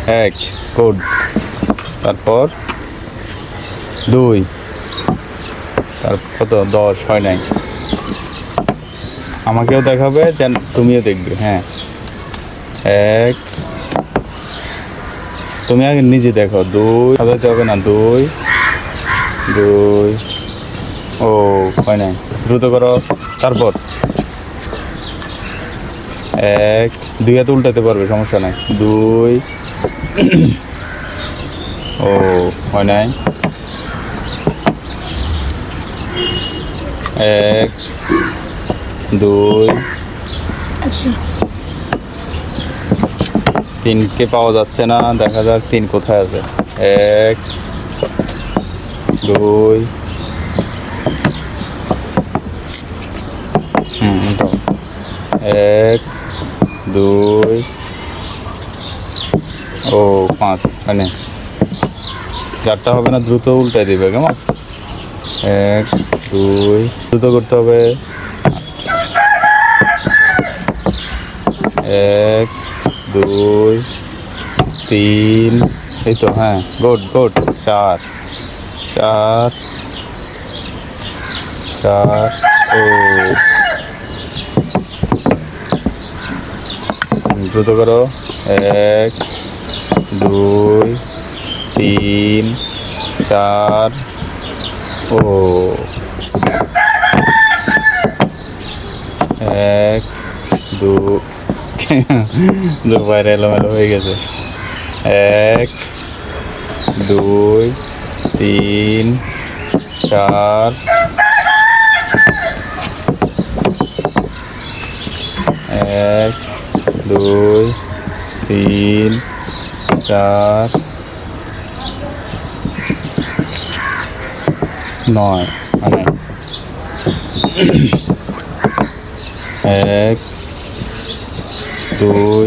এক গুড। তারপর 2, তারপর কত 10 হয় নাই। আমাকেও দেখাবে, যেন তুমিও দেখবে। হ্যাঁ, এক, তুমি আগে নিজে দেখো। 2 সাজাতে হবে না। 2, ও হয় নাই, দ্রুত করো। তারপর 1, 2 হাতে উল্টাতে পারবে, সমস্যা নাই। 2, ও হয় নাই। 1, 2, 3কে পাওয়া যাচ্ছে না, দেখা যাক 3 কোথায় আছে। 1, 2, উল্টাও। 1, 2, ও 5 হয় নাই। 4টা হবে না, দ্রুত উল্টাই দিবে কেমন। 1, 2, দ্রুত করতে হবে। 1, 2, 3, এই তো। হ্যাঁ, গুড গুড। 4, 4, 4, ও দ্রুত করো। 1, 2, 3, 4, ও 1, 2 বাইরে এলোমেলো হয়ে গেছে। 1, 2, 3, 4, 1, 2, 3, 4, 9 মানে 1, 2,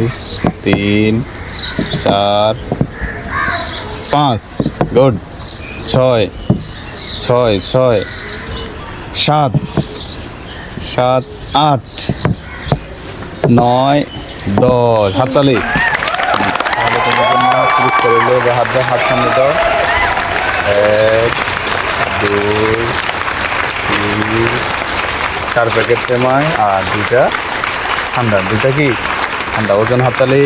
3, 4, 5, গুড। 6, 6, 6, 7, 7, 8, 9, 10। হাততালি। তাহলে তোমার জন্য ক্লিক করে দিলে, হাত দাও, হাত সামনে দাও। 1, 2, 3, 4 প্যাকেট সেমাই আর 2টা ঠান্ডা। 2টা কি ঠান্ডা। ওজন হাততালি।